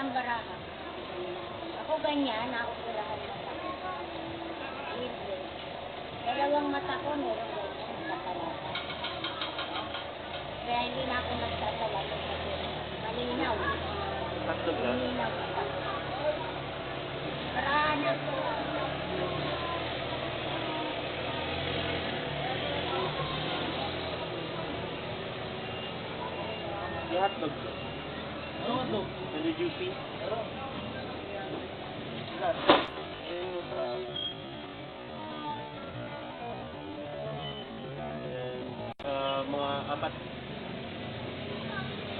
isang baraha. Ako ganyan, naoperahan na ako. Libre. Dalawang mata ko, meron ganyan, nakatalata. Kaya hindi na ako nagsasalata kasi malinaw. Tatlo ba? Malinaw. Baraha na to. Yung hotdog. Ano hotdog? Nag-juicy? Mga apat.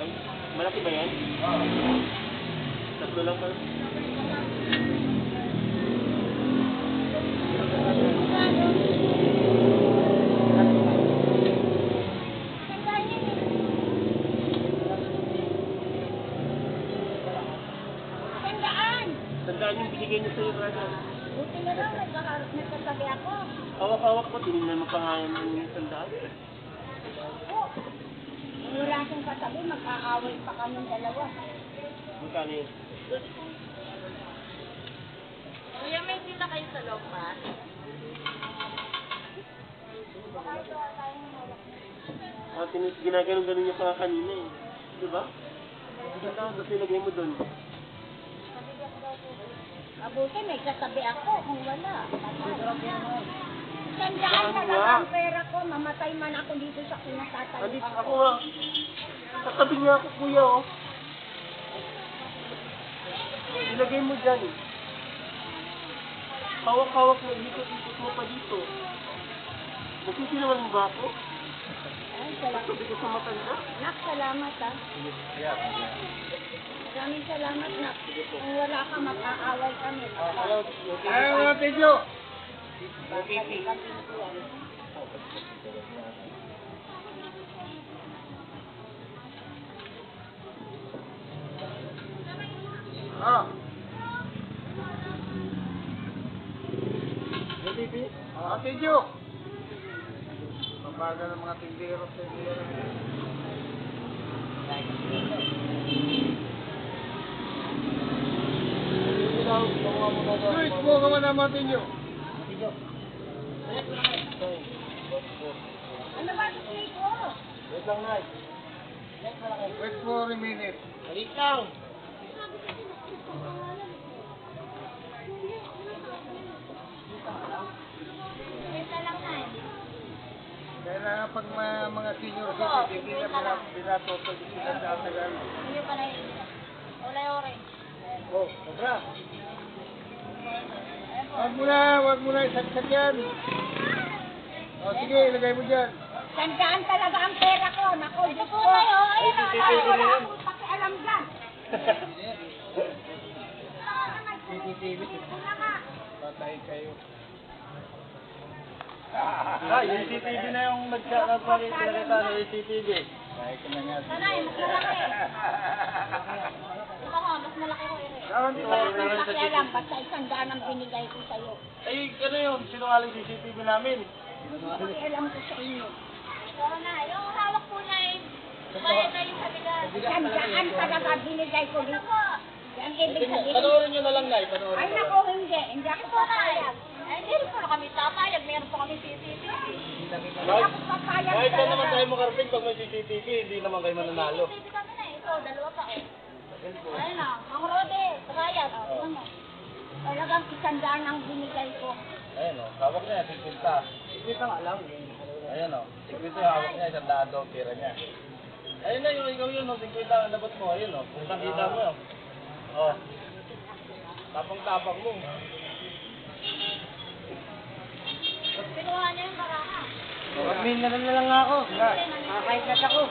Ay, malaki ba yan? Oo. Tatlo lang ba? Tandaan yung binigay niya sa'yo, brother. Buti na lang, nagsasabi ako. Hawak-hawak mo, tinignan mo pa nga yung tandaan. Wala akong katabi, mag-aaway pa kami dalawa. Magkano yun? Kuya, may sila kayo sa loob pa? Ginaganon-ganon niya pa kanina eh. Diba? Tandaan, kasi lagay mo doon. Mabuti, may katabi ako kung wala. Tandaan talaga ang pera ko, mamatay man ako dito sa kinatatayo Andito ako. ako nga. Katabi niya ako, kuya, oh. Ilagay mo dyan. Hawak-hawak na ikot-ikot mo pa dito. Nasisi naman ba ako? Ay, salamat. Sabi ko sa matanda. Nak, salamat ha. Maraming salamat, Nak. Kung wala ka, mag-aaway kami. Ayaw nga, Pedro! Ah. Ate Jo. Mabagal ng mga tindero. Luis, mo ka man naman ninyo. Ano ba ito ko? Wait lang, Nay. Wait for a minute. Halik lang. Ito lang na eh. Kailangan pag mga senior citizen, hindi na binatotol sila sa tagal. Hindi pa na yun. Olay-oray. Oh, sobra. Wag mo na isagsak yan. Oh, sige, ilagay mo dyan. Tandaan talaga ang pera ko. Naku, Diyos ko. Ayun na, wala akong pakialam dyan. CCTV. Wala ka. Patay kayo. Yung CCTV na yung nagkakasalita ng CCTV. Kahit ko na nga. Sanay, mas malaki. Ito ko, mas malaki ko yun. Saan Wala akong pakialam. Basta isang daan ang binigay ko sa'yo. Ay, ano yun? Sinungaling CCTV namin. Pakialam ko sa inyo. Oo na, yung hawak po na yung bayad na yung kabila. Tandaan talaga binigay ko dito. Yan ibig sabihin. Panoorin nyo na lang, Nay. Panoorin Ay nyo lang. naku, hindi. Hindi ako papayag. Ay, hindi rin po kami papayag. Meron po kami CCTV. Hindi ako papayag Kahit saan naman talaga. tayo makarating pag may CCTV, hindi naman kayo mananalo. CCTV kami na. Ito, dalawa pa eh. Ayun na, Mang Rode, Tagayan. Ano? Talagang isang daan ang binigay ko. Ayan o, hawak niya, 50. 50 nga lang. Ayan o, 50 hawak niya, 100 daw tira niya. Ayun na yung ikaw yun o, 50 ang dapat mo, ayun o, kung nakita mo yun. O, tapang-tapang mo. Pinuha niya yung baraha. Admin na lang ako. Nakakaitas ako.